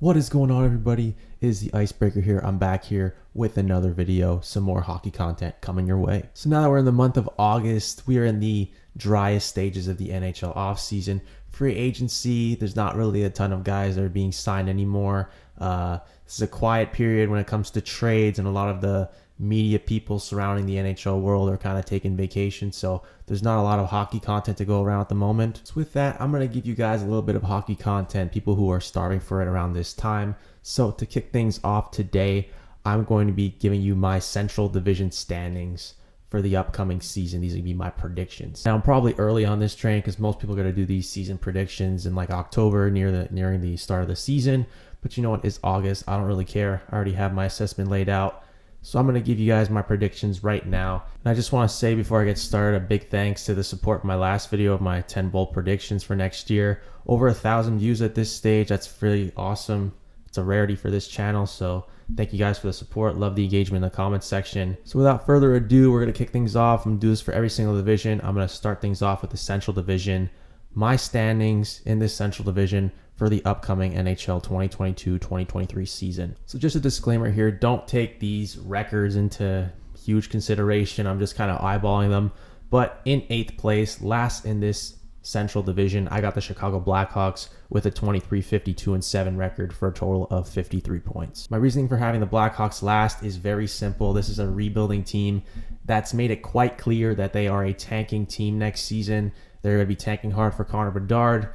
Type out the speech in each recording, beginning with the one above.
What is going on, everybody? It is the Icebreaker here. I'm back here with another video, some more hockey content coming your way. So now that we're in the month of August, we are in the driest stages of the NHL offseason. Free agency, there's not really a ton of guys that are being signed anymore. This is a quiet period when it comes to trades, and a lot of the media people surrounding the NHL world are kind of taking vacation, so there's not a lot of hockey content to go around at the moment. So with that, I'm going to give you guys a little bit of hockey content, people who are starving for it around this time. So to kick things off today, I'm going to be giving you my Central Division standings for the upcoming season. These are going to be my predictions. Now, I'm probably early on this train because most people are going to do these season predictions in like October, nearing the start of the season. But you know what? It's August. I don't really care. I already have my assessment laid out. So I'm going to give you guys my predictions right now. And I just want to say before I get started, a big thanks to the support of my last video of my 10 bold predictions for next year. Over 1,000 views at this stage. That's really awesome. It's a rarity for this channel. So thank you guys for the support. Love the engagement in the comments section. So without further ado, we're going to kick things off. I'm going to do this for every single division. I'm going to start things off with the Central Division. My standings in this Central Division for the upcoming NHL 2022-2023 season. So just a disclaimer here, don't take these records into huge consideration. I'm just kind of eyeballing them. But in 8th place, last in this Central Division, I got the Chicago Blackhawks with a 23-52-7 record for a total of 53 points. My reasoning for having the Blackhawks last is very simple. This is a rebuilding team that's made it quite clear that they are a tanking team next season. They're going to be tanking hard for Connor Bedard.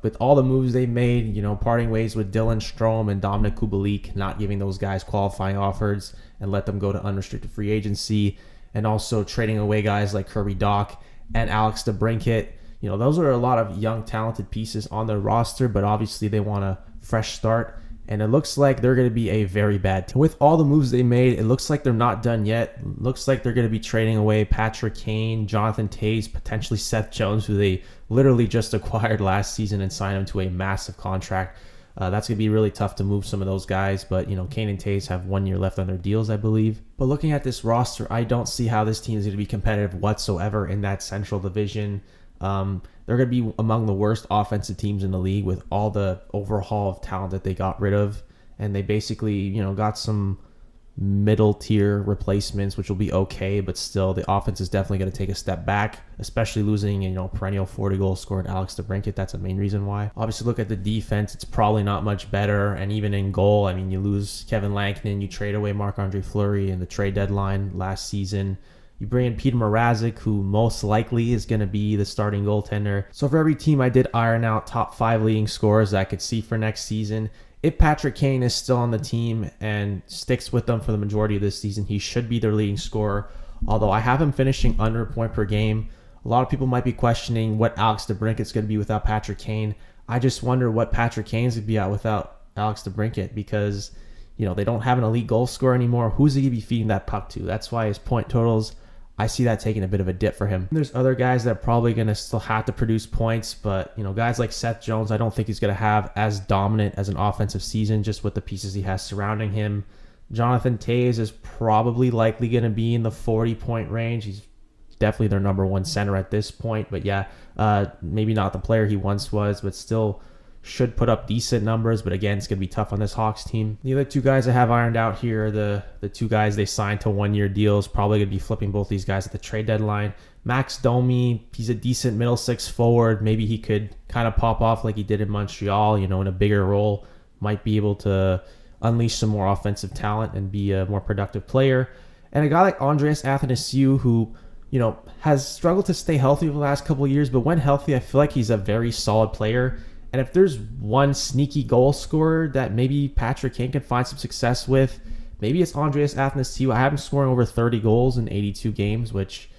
With all the moves they've made, you know, parting ways with Dylan Strome and Dominic Kubalik, not giving those guys qualifying offers and let them go to unrestricted free agency, and also trading away guys like Kirby Dach and Alex DeBrincat. You know, those are a lot of young, talented pieces on their roster, but obviously they want a fresh start. And it looks like they're going to be a very bad team. With all the moves they made, it looks like they're not done yet. It looks like they're going to be trading away Patrick Kane, Jonathan Toews, potentially Seth Jones, who they literally just acquired last season and signed him to a massive contract. That's going to be really tough to move some of those guys. But, you know, Kane and Toews have 1 year left on their deals, I believe. But looking at this roster, I don't see how this team is going to be competitive whatsoever in that Central Division. They're going to be among the worst offensive teams in the league with all the overhaul of talent that they got rid of. And they basically, you know, got some middle tier replacements, which will be okay, but still the offense is definitely going to take a step back, especially losing, you know, perennial 40 goal scorer Alex DeBrincat. That's the main reason why. Obviously, look at the defense. It's probably not much better. And even in goal, I mean, you lose Kevin Lankinen, you trade away Marc-Andre Fleury in the trade deadline last season. You bring in Peter Mrazek, who most likely is going to be the starting goaltender. So for every team, I did iron out top 5 leading scorers that I could see for next season. If Patrick Kane is still on the team and sticks with them for the majority of this season, he should be their leading scorer. Although I have him finishing under a point per game. A lot of people might be questioning what Alex DeBrincat's going to be without Patrick Kane. I just wonder what Patrick Kane's going to be at without Alex DeBrincat, because, you know, they don't have an elite goal scorer anymore. Who's he going to be feeding that puck to? That's why his point totals, I see that taking a bit of a dip for him. There's other guys that are probably going to still have to produce points, but, you know, guys like Seth Jones, I don't think he's going to have as dominant as an offensive season just with the pieces he has surrounding him. Jonathan Toews is probably likely going to be in the 40-point range. He's definitely their number 1 center at this point, but yeah, maybe not the player he once was, but still should put up decent numbers. But again, it's going to be tough on this Hawks team. The other 2 guys I have ironed out here are the 2 guys they signed to 1 year deals. Probably going to be flipping both these guys at the trade deadline. Max Domi, he's a decent middle 6 forward. Maybe he could kind of pop off like he did in Montreal, you know, in a bigger role. Might be able to unleash some more offensive talent and be a more productive player. And a guy like Andreas Athanasiou, who, you know, has struggled to stay healthy over the last couple of years, but when healthy, I feel like he's a very solid player. And if there's one sneaky goal scorer that maybe Patrick Kane can find some success with, maybe it's Andreas Athanasiou. I have him scoring over 30 goals in 82 games, which,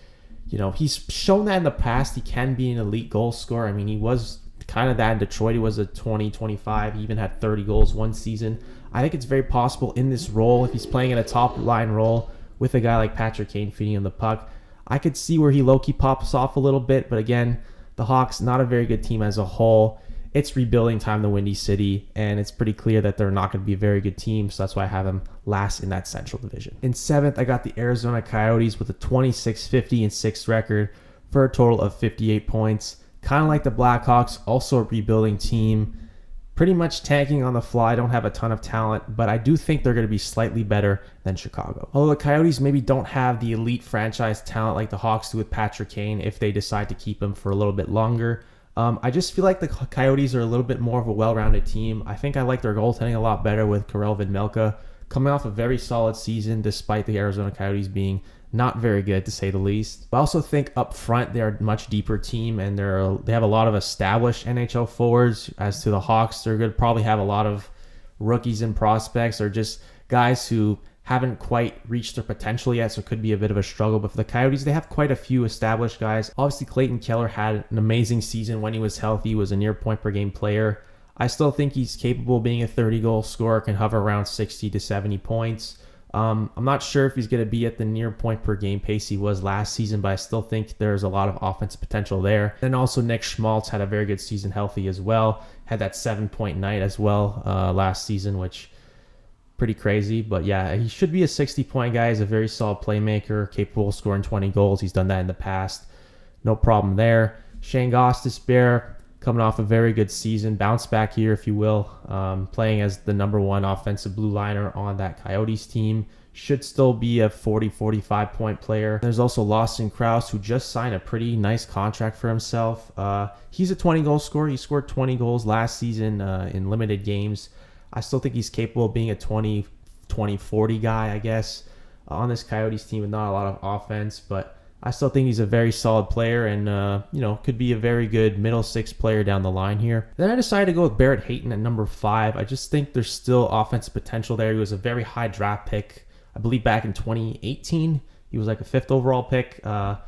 you know, he's shown that in the past he can be an elite goal scorer. I mean, he was kind of that in Detroit. He was a 20-25. He even had 30 goals one season. I think it's very possible in this role, if he's playing in a top-line role with a guy like Patrick Kane feeding him the puck, I could see where he low-key pops off a little bit. But again, the Hawks, not a very good team as a whole. It's rebuilding time in the Windy City, and it's pretty clear that they're not going to be a very good team, so that's why I have them last in that Central Division. In 7th, I got the Arizona Coyotes with a 26-50-6 record for a total of 58 points. Kind of like the Blackhawks, also a rebuilding team. pretty much tanking on the fly, don't have a ton of talent, but I do think they're going to be slightly better than Chicago. Although the Coyotes maybe don't have the elite franchise talent like the Hawks do with Patrick Kane if they decide to keep him for a little bit longer. I just feel like the Coyotes are a little bit more of a well-rounded team. I think I like their goaltending a lot better with Karel Vindmelka coming off a very solid season despite the Arizona Coyotes being not very good, to say the least. I also think up front they're a much deeper team, and they have a lot of established NHL forwards. As to the Hawks, they're going to probably have a lot of rookies and prospects, or just guys who haven't quite reached their potential yet, so it could be a bit of a struggle. But for the Coyotes, they have quite a few established guys. Obviously, Clayton Keller had an amazing season when he was healthy. He was a near point per game player. I still think he's capable of being a 30-goal scorer, can hover around 60 to 70 points. I'm not sure if he's going to be at the near point per game pace he was last season, but I still think there's a lot of offensive potential there. Then also Nick Schmaltz had a very good season healthy as well. Had that 7-point night as well last season, which pretty crazy. But yeah, he should be a 60-point guy. He's a very solid playmaker, capable of scoring 20 goals. He's done that in the past. No problem there. Shane Gostisbehere coming off a very good season, bounce back here, if you will, playing as the number one offensive blue liner on that Coyotes team. Should still be a 40-45 point player. There's also Lawson Krause, who just signed a pretty nice contract for himself. He's a 20-goal scorer. He scored 20 goals last season in limited games. I still think he's capable of being a 20-40 guy, I guess, on this Coyotes team with not a lot of offense, but I still think he's a very solid player and, could be a very good middle six player down the line here. Then I decided to go with Barrett Hayton at number 5. I just think there's still offensive potential there. He was a very high draft pick, I believe back in 2018. He was like a 5th overall pick. I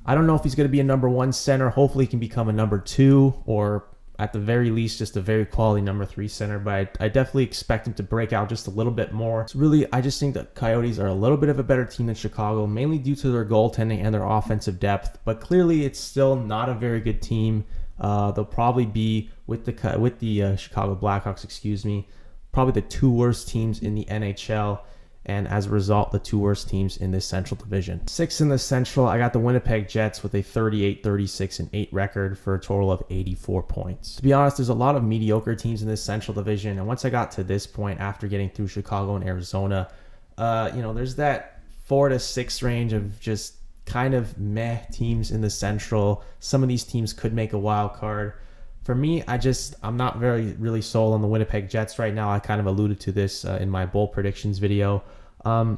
don't know if he's going to be a number 1 center. Hopefully he can become a number 2 or at the very least just a very quality number 3 center, but I definitely expect him to break out just a little bit more. So really, I just think that Coyotes are a little bit of a better team than Chicago, mainly due to their goaltending and their offensive depth, but clearly it's still not a very good team. They'll probably be with the Chicago Blackhawks, probably the 2 worst teams in the NHL, and as a result, the 2 worst teams in this Central Division. 6th in the Central, I got the Winnipeg Jets with a 38-36-8 record for a total of 84 points. To be honest, there's a lot of mediocre teams in this Central Division, and once I got to this point after getting through Chicago and Arizona, there's that 4 to 6 range of just kind of meh teams in the Central. Some of these teams could make a wild card. For me, I'm not really sold on the Winnipeg Jets right now. I kind of alluded to this in my bowl predictions video. They're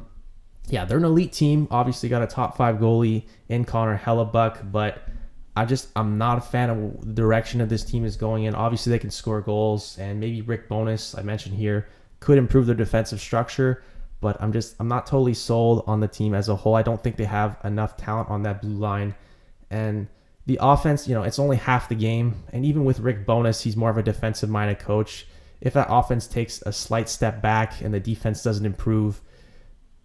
an elite team. Obviously got a top 5 goalie in Connor Hellebuck, but I'm not a fan of the direction of this team is going in. Obviously they can score goals, and maybe Rick Bowness, I mentioned here, could improve their defensive structure, but I'm not totally sold on the team as a whole. I don't think they have enough talent on that blue line, and the offense, it's only half the game. And even with Rick Bowness, he's more of a defensive-minded coach. If that offense takes a slight step back and the defense doesn't improve,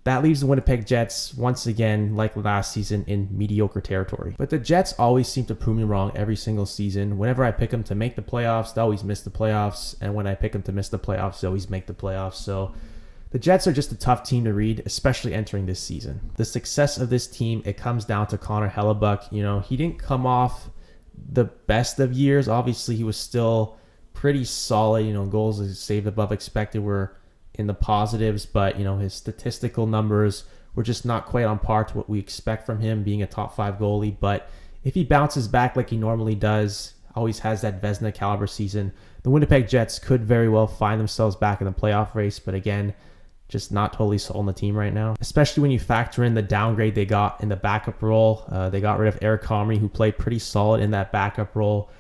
that leaves the Winnipeg Jets, once again, like last season, in mediocre territory. But the Jets always seem to prove me wrong every single season. Whenever I pick them to make the playoffs, they always miss the playoffs. And when I pick them to miss the playoffs, they always make the playoffs. So the Jets are just a tough team to read, especially entering this season. The success of this team, it comes down to Connor Hellebuck. He didn't come off the best of years. Obviously, he was still pretty solid. Goals saved above expected were in the positives, but, his statistical numbers were just not quite on par to what we expect from him being a top 5 goalie. But if he bounces back like he normally does, always has that Vezina caliber season, the Winnipeg Jets could very well find themselves back in the playoff race. But again, just not totally sold on the team right now, especially when you factor in the downgrade they got in the backup role. They got rid of Eric Comrie, who played pretty solid in that backup role.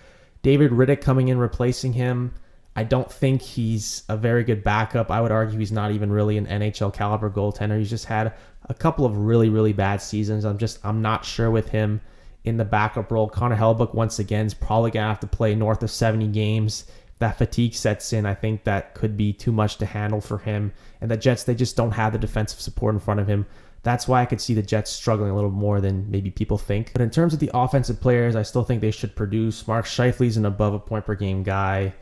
David Riddick coming in, replacing him. I don't think he's a very good backup. I would argue he's not even really an NHL caliber goaltender. He's just had a couple of really, really bad seasons. I'm not sure with him in the backup role. Connor Hellebuck, once again, is probably going to have to play north of 70 games. That fatigue sets in. I think that could be too much to handle for him. And the Jets, they just don't have the defensive support in front of him. That's why I could see the Jets struggling a little more than maybe people think. But in terms of the offensive players, I still think they should produce. Mark Scheifele's an above a point per game guy.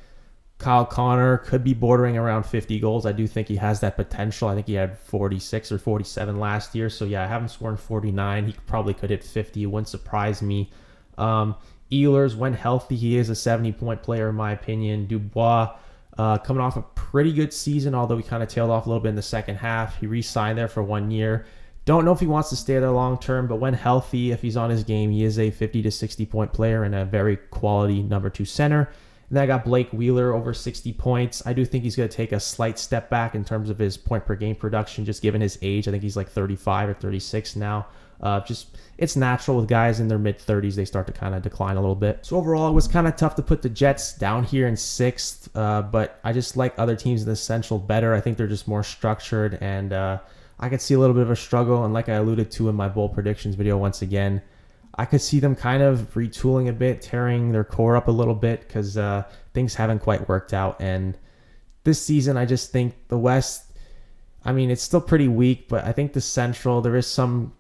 Kyle Connor could be bordering around 50 goals. I do think he has that potential. I think he had 46 or 47 last year. So yeah, I have him scoring 49. He probably could hit 50. It wouldn't surprise me. Ehlers, when healthy, he is a 70-point player in my opinion. Dubois, coming off a pretty good season, although he kind of tailed off a little bit in the second half. He re-signed there for 1 year. Don't know if he wants to stay there long term, but when healthy, if he's on his game, he is a 50 to 60 point player and a very quality number 2 center. And then I got Blake Wheeler over 60 points. I do think he's going to take a slight step back in terms of his point per game production, just given his age. I think he's like 35 or 36 now. It's natural with guys in their mid 30s, they start to kind of decline a little bit. So overall, it was kind of tough to put the Jets down here in 6th, but I just like other teams in the Central better. I think they're just more structured, and I could see a little bit of a struggle. And like I alluded to in my bold predictions video, once again, I could see them kind of retooling a bit, tearing their core up a little bit, because things haven't quite worked out. And this season, I just think the West, I mean, it's still pretty weak, but I think the Central, there is some,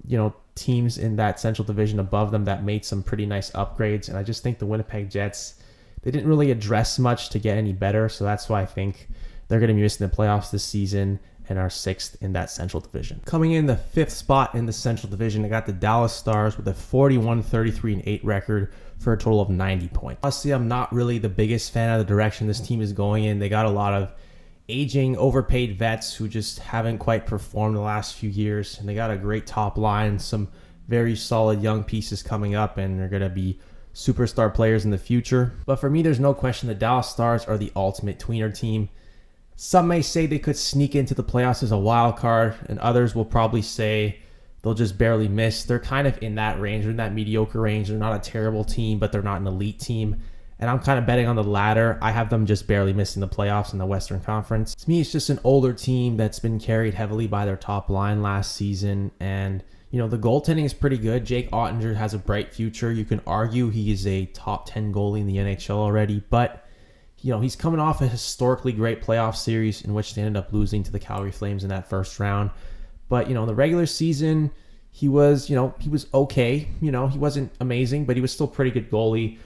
teams in that Central division above them that made some pretty nice upgrades. And I just think the Winnipeg Jets, they didn't really address much to get any better. So that's why I think they're going to be missing the playoffs this season and are 6th in that Central division. Coming in the 5th spot in the Central division, I got the Dallas Stars with a 41-33-8 record for a total of 90 points. Honestly, I'm not really the biggest fan of the direction this team is going in. They got a lot of aging, overpaid vets who just haven't quite performed the last few years. And they got a great top line, some very solid young pieces coming up, and they're going to be superstar players in the future. But for me, there's no question the Dallas Stars are the ultimate tweener team. Some may say they could sneak into the playoffs as a wild card, and others will probably say they'll just barely miss. They're kind of in that range, or in that mediocre range. They're not a terrible team, but they're not an elite team. And I'm kind of betting on the latter. I have them just barely missing the playoffs in the Western Conference. To me, it's just an older team that's been carried heavily by their top line last season. And, the goaltending is pretty good. Jake Ottinger has a bright future. You can argue he is a top 10 goalie in the NHL already. But, he's coming off a historically great playoff series in which they ended up losing to the Calgary Flames in that first round. But, the regular season, he was okay. He wasn't amazing, but he was still pretty good goalie.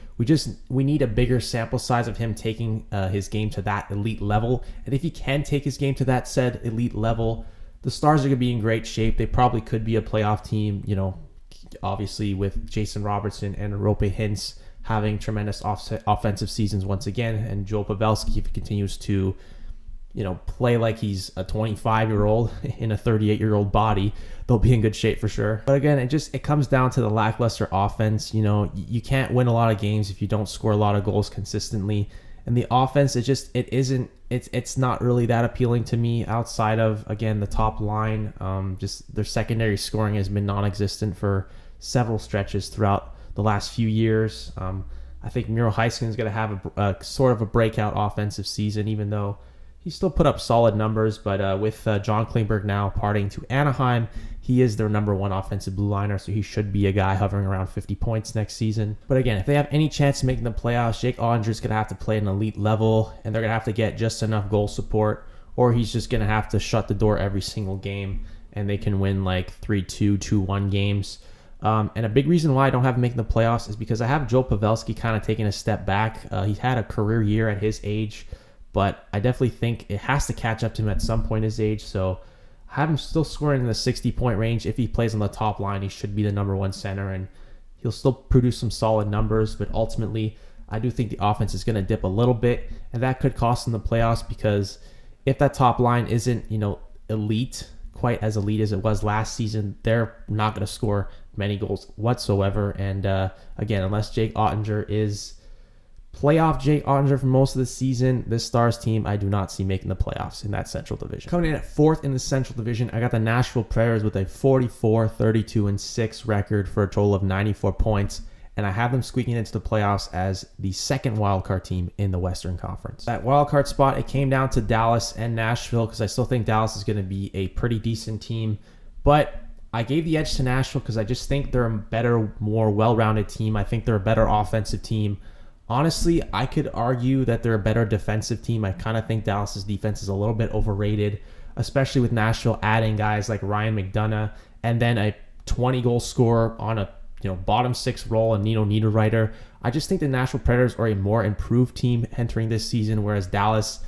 We need a bigger sample size of him taking his game to that elite level. And if he can take his game to that said elite level, the Stars are going to be in great shape. They probably could be a playoff team, obviously with Jason Robertson and Rope Hintz having tremendous offensive seasons once again. And Joe Pavelski, if he continues to, play like he's a 25-year-old in a 38-year-old body, they'll be in good shape for sure. But again, it comes down to the lackluster offense. You can't win a lot of games if you don't score a lot of goals consistently. And the offense, it's not really that appealing to me outside of, again, the top line. Just their secondary scoring has been non-existent for several stretches throughout the last few years. I think Miro Heiskanen is going to have a sort of a breakout offensive season, even though he still put up solid numbers. But with John Klingberg now parting to Anaheim, he is their number 1 offensive blue liner, so he should be a guy hovering around 50 points next season. But again, if they have any chance of making the playoffs, Jake Ottinger is going to have to play at an elite level, and they're going to have to get just enough goal support, or he's just going to have to shut the door every single game, and they can win like 3-2, 2-1 games. And a big reason why I don't have him making the playoffs is because I have Joe Pavelski kind of taking a step back. He had a career year at his age, but I definitely think it has to catch up to him at some point his age. So I have him still scoring in the 60-point range. If he plays on the top line, he should be the number 1 center, and he'll still produce some solid numbers. But ultimately, I do think the offense is going to dip a little bit, and that could cost them the playoffs, because if that top line isn't, elite, quite as elite as it was last season, they're not going to score many goals whatsoever. And again, unless Jake Ottinger is playoff Jake Ottinger for most of the season, this Stars team I do not see making the playoffs in that Central Division. Coming in at 4th in the Central Division, I got the Nashville Predators with a 44-32-6 record for a total of 94 points. And I have them squeaking into the playoffs as the second wildcard team in the Western Conference. That wildcard spot, it came down to Dallas and Nashville, because I still think Dallas is going to be a pretty decent team. But I gave the edge to Nashville because I just think they're a better, more well-rounded team. I think they're a better offensive team. Honestly, I could argue that they're a better defensive team. I kind of think Dallas's defense is a little bit overrated, especially with Nashville adding guys like Ryan McDonough and then a 20-goal scorer on a bottom 6 role, and Nino Niederreiter. I just think the Nashville Predators are a more improved team entering this season, whereas Dallas,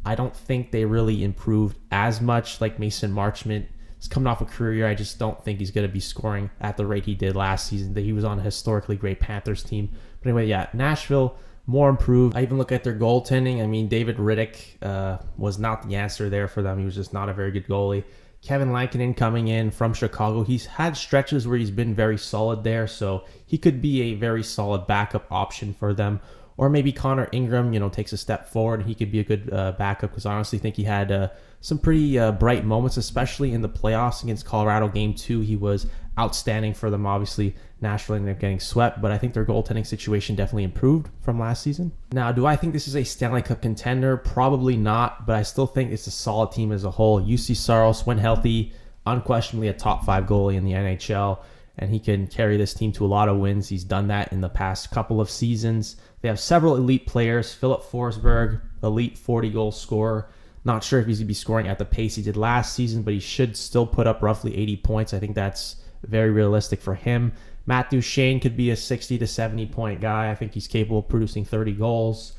I don't think they really improved as much. Like Mason Marchment is coming off a career year. I just don't think he's going to be scoring at the rate he did last season. He was on a historically great Panthers team. But anyway, yeah, Nashville, more improved. I even look at their goaltending. I mean, David Riddick was not the answer there for them. He was just not a very good goalie. Kevin Lankinen coming in from Chicago. He's had stretches where he's been very solid there, so he could be a very solid backup option for them. Or maybe Connor Ingram, takes a step forward and he could be a good backup, because I honestly think he had some pretty bright moments, especially in the playoffs against Colorado Game 2. He was outstanding for them. Obviously, Nashville ended up getting swept, but I think their goaltending situation definitely improved from last season. Now, do I think this is a Stanley Cup contender? Probably not, but I still think it's a solid team as a whole. UC Saros, when healthy, unquestionably a top 5 goalie in the NHL, and he can carry this team to a lot of wins. He's done that in the past couple of seasons. They have several elite players. Philip Forsberg, elite 40-goal scorer. Not sure if he's going to be scoring at the pace he did last season, but he should still put up roughly 80 points. I think that's very realistic for him. Matt Duchene could be a 60 to 70 point guy. I think he's capable of producing 30 goals.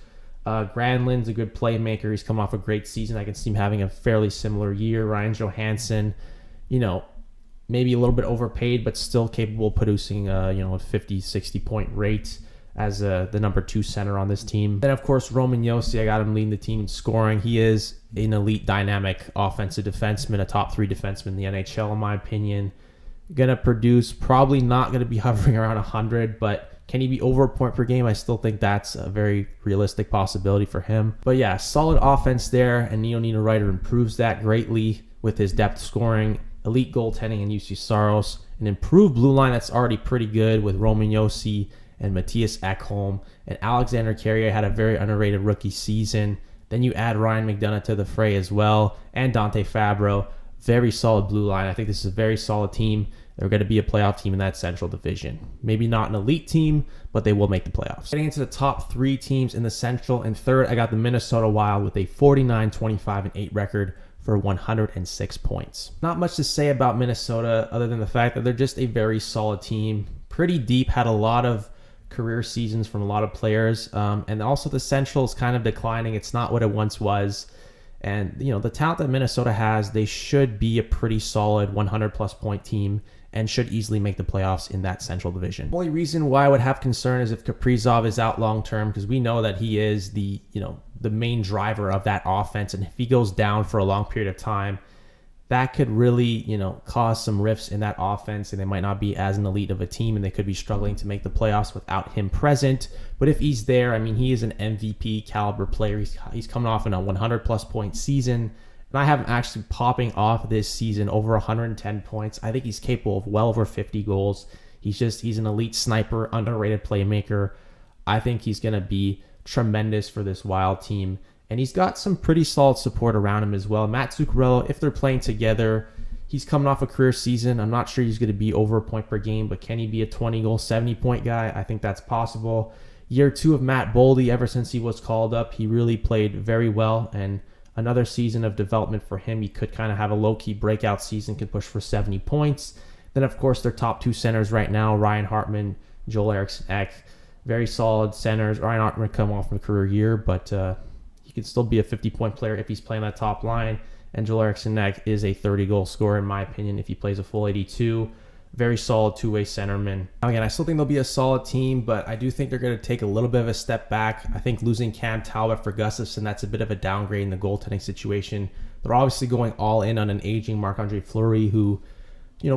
Granlund's a good playmaker. He's come off a great season. I can see him having a fairly similar year. Ryan Johansson, maybe a little bit overpaid, but still capable of producing a 50, 60 point rate as the number 2 center on this team. Then, of course, Roman Josi, I got him leading the team in scoring. He is an elite dynamic offensive defenseman, a top 3 defenseman in the NHL, in my opinion. Gonna produce, probably not gonna be hovering around 100, but can he be over a point per game? I still think that's a very realistic possibility for him. But yeah, solid offense there, and Nino Niederreiter improves that greatly with his depth scoring, elite goaltending in UC Saros, an improved blue line that's already pretty good with Roman Josi and Matthias Ekholm, and Alexander Carrier had a very underrated rookie season. Then you add Ryan McDonough to the fray as well, and Dante Fabro. Very solid blue line. I think this is a very solid team. They're going to be a playoff team in that Central Division. Maybe not an elite team, but they will make the playoffs. Getting into the top 3 teams in the Central, and third, I got the Minnesota Wild with a 49-25-8 record for 106 points. Not much to say about Minnesota other than the fact that they're just a very solid team. Pretty deep, had a lot of career seasons from a lot of players. And also the Central is kind of declining. It's not what it once was. And, the talent that Minnesota has, they should be a pretty solid 100-plus point team and should easily make the playoffs in that Central Division. The only reason why I would have concern is if Kaprizov is out long-term, because we know that he is the main driver of that offense. And if he goes down for a long period of time, that could really, cause some rifts in that offense, and they might not be as an elite of a team, and they could be struggling to make the playoffs without him present. But if he's there, he is an MVP caliber player. He's coming off in a 100-plus point season, and I have him actually popping off this season over 110 points. I think he's capable of well over 50 goals. He's an elite sniper, underrated playmaker. I think he's going to be tremendous for this Wild team. And he's got some pretty solid support around him as well. Matt Zuccarello, if they're playing together, he's coming off a career season. I'm not sure he's going to be over a point per game, but can he be a 20-goal, 70-point guy? I think that's possible. Year 2 of Matt Boldy, ever since he was called up, he really played very well. And another season of development for him. He could kind of have a low-key breakout season, could push for 70 points. Then, of course, their top 2 centers right now, Ryan Hartman, Joel Eriksson-Ek. Very solid centers. Ryan Hartman come off from a career year, but he could still be a 50-point player if he's playing that top line. And Joel Eriksson-Ek is a 30-goal scorer, in my opinion, if he plays a full 82. Very solid two-way centerman. Again, I still think they'll be a solid team, but I do think they're going to take a little bit of a step back. I think losing Cam Talbot for Gustafsson, that's a bit of a downgrade in the goaltending situation. They're obviously going all in on an aging Marc-Andre Fleury who,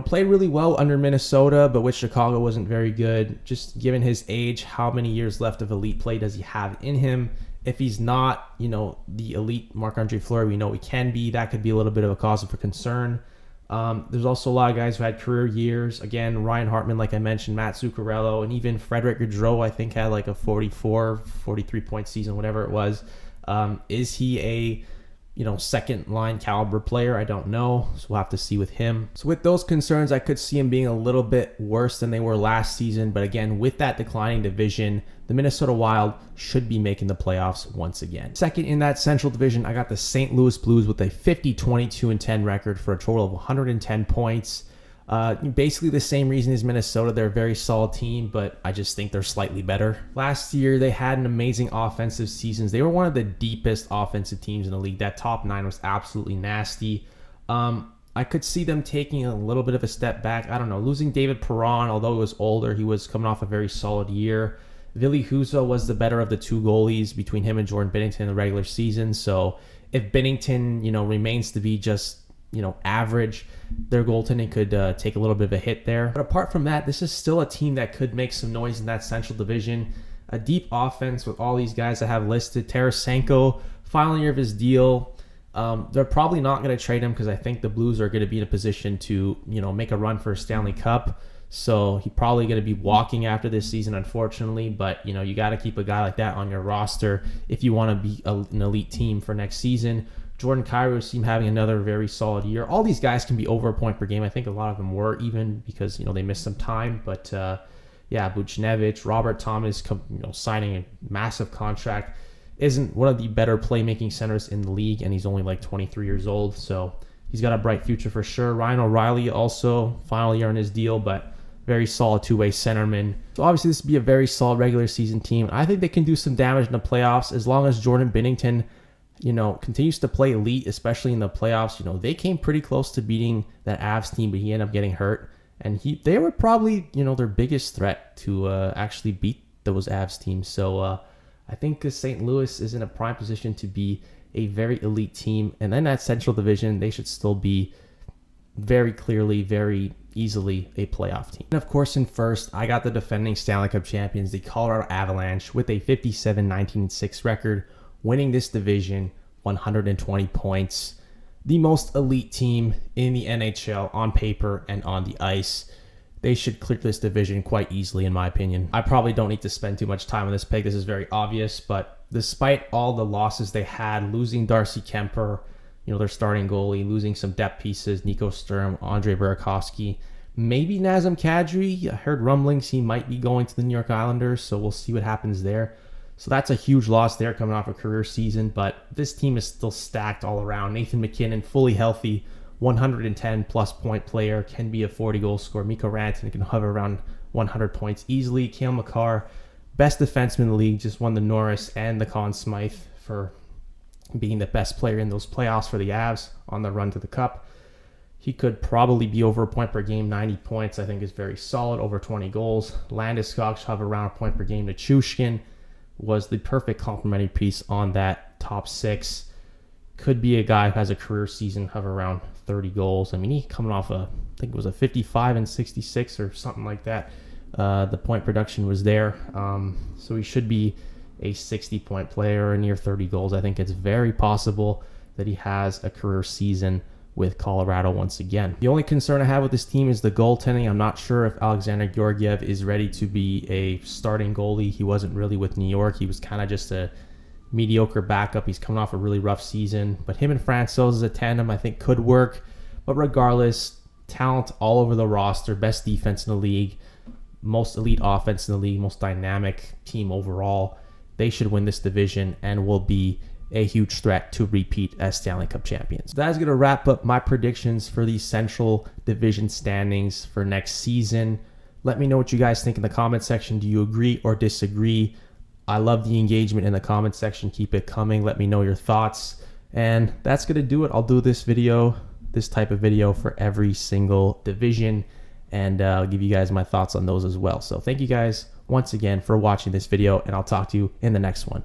played really well under Minnesota, but with Chicago wasn't very good. Just given his age, how many years left of elite play does he have in him? If he's not, the elite Marc-Andre Fleury we know he can be, that could be a little bit of a cause for concern. There's also a lot of guys who had career years. Again, Ryan Hartman, like I mentioned, Matt Zuccarello, and even Frederick Gaudreau, I think, had like a 44, 43-point season, whatever it was. Is he a second line caliber player? I don't know. So we'll have to see with him. So with those concerns, I could see him being a little bit worse than they were last season. But again, with that declining division, the Minnesota Wild should be making the playoffs once again. Second in that Central Division, I got the St. Louis Blues with a 50-22-10 record for a total of 110 points. Basically the same reason as Minnesota. They're a very solid team, but I just think they're slightly better. Last year, they had an amazing offensive season. They were one of the deepest offensive teams in the league. That top 9 was absolutely nasty. I could see them taking a little bit of a step back. I don't know, losing David Perron, although he was older, he was coming off a very solid year. Ville Husso was the better of the two goalies between him and Jordan Binnington in the regular season. So if Binnington, remains to be just, average, their goaltending could take a little bit of a hit there. But apart from that, this is still a team that could make some noise in that Central Division. A deep offense with all these guys I have listed. Tarasenko, final year of his deal. They're probably not going to trade him because I think the Blues are going to be in a position to, make a run for a Stanley Cup. So he's probably going to be walking after this season, unfortunately. But, you got to keep a guy like that on your roster if you want to be an elite team for next season. Jordan Kyrou seemed having another very solid year. All these guys can be over a point per game. I think a lot of them were even because, they missed some time. But, Buchnevich, Robert Thomas, signing a massive contract, isn't one of the better playmaking centers in the league, and he's only like 23 years old. So he's got a bright future for sure. Ryan O'Reilly also, final year on his deal, but very solid two-way centerman. So obviously this would be a very solid regular season team. I think they can do some damage in the playoffs as long as Jordan Binnington, continues to play elite, especially in the playoffs. They came pretty close to beating that Avs team, but he ended up getting hurt. And they were probably, their biggest threat to actually beat those Avs teams. So I think St. Louis is in a prime position to be a very elite team. And then that Central Division, they should still be very clearly, very easily a playoff team. And of course, in first, I got the defending Stanley Cup champions, the Colorado Avalanche, with a 57-19-6 record, winning this division, 120 points. The most elite team in the NHL on paper and on the ice. They should clear this division quite easily, in my opinion. I probably don't need to spend too much time on this pick. This is very obvious, but despite all the losses they had, losing Darcy Kemper, their starting goalie, losing some depth pieces, Nico Sturm, Andre Burakovsky, maybe Nazem Kadri. I heard rumblings he might be going to the New York Islanders, so we'll see what happens there. So that's a huge loss there coming off a career season, but this team is still stacked all around. Nathan MacKinnon, fully healthy, 110-plus point player, can be a 40-goal scorer. Mikko Rantanen can hover around 100 points easily. Cale Makar, best defenseman in the league, just won the Norris and the Conn Smythe for being the best player in those playoffs for the Avs on the run to the Cup. He could probably be over a point per game. 90 points, I think, is very solid, over 20 goals. Landeskog should hover around a point per game. Nichushkin was the perfect complementary piece on that top six. Could be a guy who has a career season, hover around 30 goals. I mean, he coming off I think it was a 55-66 or something like that. The point production was there. So he should be a 60-point player or near 30 goals. I think it's very possible that he has a career season with Colorado once again. The only concern I have with this team is the goaltending. I'm not sure if Alexander Georgiev is ready to be a starting goalie. He wasn't really with New York. He was kind of just a mediocre backup. He's coming off a really rough season. But him and Francouz as a tandem, I think, could work. But regardless, talent all over the roster, best defense in the league, most elite offense in the league, most dynamic team overall. They should win this division and will be a huge threat to repeat as Stanley Cup champions. That is going to wrap up my predictions for the Central Division standings for next season. Let me know what you guys think in the comment section. Do you agree or disagree? I love the engagement in the comment section. Keep it coming. Let me know your thoughts. And that's going to do it. I'll do this type of video for every single division, and I'll give you guys my thoughts on those as well. So thank you guys once again for watching this video, and I'll talk to you in the next one.